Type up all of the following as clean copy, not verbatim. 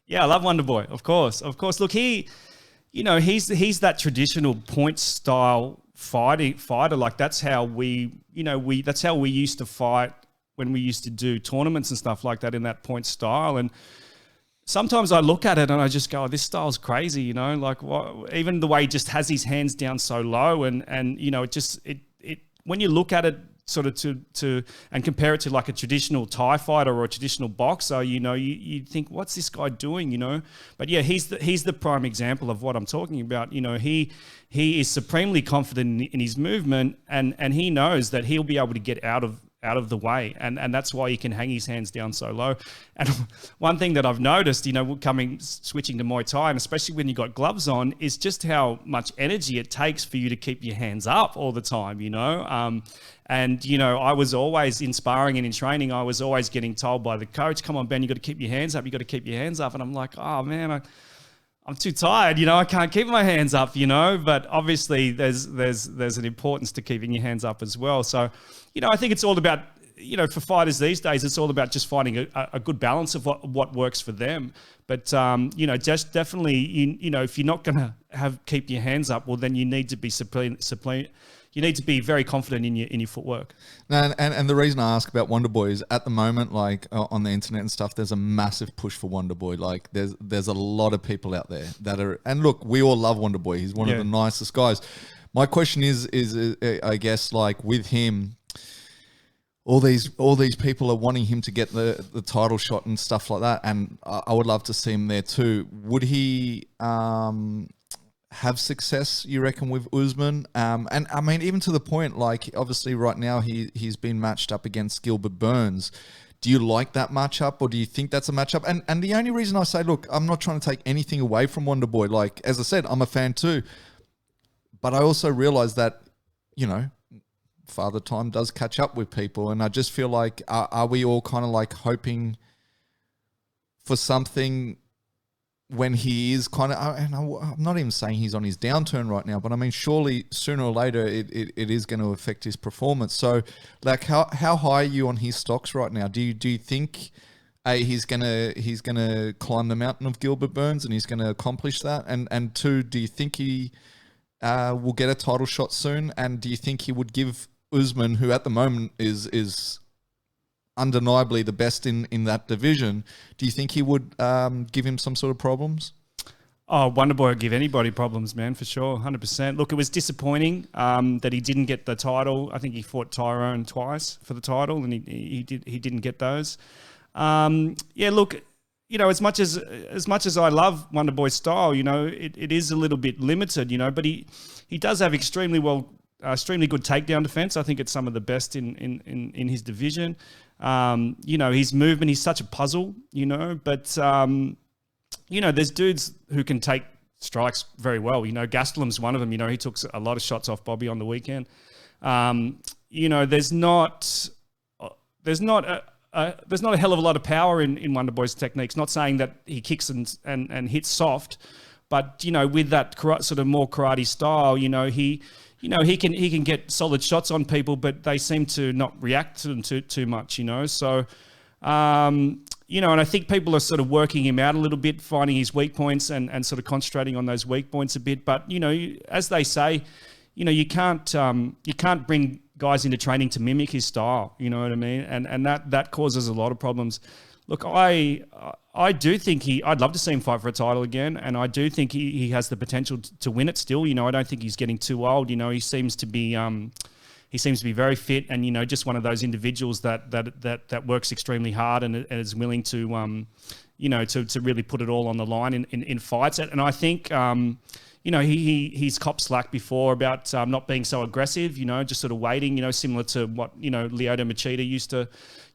Yeah, I love Wonderboy, of course. Of course. Look, he's that traditional point style fighter. Like that's how that's how we used to fight when we used to do tournaments and stuff like that in that point style. And sometimes I look at it and I just go, oh, this style's crazy, like what, even the way he just has his hands down so low and it when you look at it sort of to and compare it to like a traditional Thai fighter or a traditional boxer, you think, what's this guy doing, But yeah, he's the prime example of what I'm talking about. He is supremely confident in his movement and he knows that he'll be able to get out of the way. And that's why he can hang his hands down so low. And one thing that I've noticed, switching to Muay Thai, and especially when you got gloves on, is just how much energy it takes for you to keep your hands up all the time, I was always in sparring and in training, I was always getting told by the coach, come on, Ben, you got to keep your hands up. You got to keep your hands up. And I'm like, oh man, I'm too tired, I can't keep my hands up, but obviously there's an importance to keeping your hands up as well. So, I think it's all about, for fighters these days, it's all about just finding a good balance of what works for them. But, just definitely, if you're not going to keep your hands up, well, then you need to be you need to be very confident in your footwork. And the reason I ask about Wonderboy is at the moment, like on the internet and stuff, there's a massive push for Wonderboy. Like there's a lot of people out there that are, and look, we all love Wonderboy. He's one of the nicest guys. My question is I guess like with him, all these people are wanting him to get the title shot and stuff like that. And I would love to see him there too. Would he, have success, you reckon, with Usman? And I mean, even to the point, like obviously right now he's been matched up against Gilbert Burns. Do you like that matchup, or do you think that's a matchup? And the only reason I say, look, I'm not trying to take anything away from Wonderboy. Like, as I said, I'm a fan too. But I also realize that, Father Time does catch up with people. And I just feel like, are we all kind of like hoping for something when he is kind of, and I'm not even saying he's on his downturn right now, but I mean, surely sooner or later it is going to affect his performance. So, like, how high are you on his stocks right now? Do you think he's gonna climb the mountain of Gilbert Burns and he's going to accomplish that? And two, do you think he will get a title shot soon? And do you think he would give Usman, who at the moment is undeniably the best in that division, do you think he would give him some sort of problems? Oh, Wonderboy would give anybody problems, man, for sure, 100%. Look, it was disappointing that he didn't get the title. I think he fought Tyrone twice for the title, and he didn't get those. Yeah, look, as much as I love Wonderboy's style, it is a little bit limited, but he does have extremely good takedown defense. I think it's some of the best in his division. His movement, he's such a puzzle, but, there's dudes who can take strikes very well. Gastelum's one of them. He took a lot of shots off Bobby on the weekend. There's not a hell of a lot of power in Wonderboy's techniques. Not saying that he kicks and hits soft, but, with that sort of more karate style, he can get solid shots on people, but they seem to not react to them too much, So, and I think people are sort of working him out a little bit, finding his weak points and sort of concentrating on those weak points a bit. But, as they say, you can't bring guys into training to mimic his style, you know what I mean? And that causes a lot of problems. Look, I do think I'd love to see him fight for a title again, and I do think he has the potential to win it still. I don't think he's getting too old. He seems to be very fit, and just one of those individuals that works extremely hard and is willing to to really put it all on the line in fights. And I think he's copped slack before about not being so aggressive, just sort of waiting, similar to what, Lyoto Machida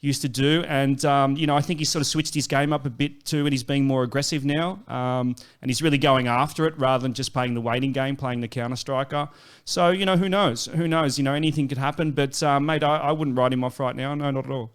used to do. And, I think he's sort of switched his game up a bit too, and he's being more aggressive now. And he's really going after it rather than just playing the waiting game, playing the counter striker. So, who knows? Anything could happen. But, mate, I wouldn't write him off right now. No, not at all.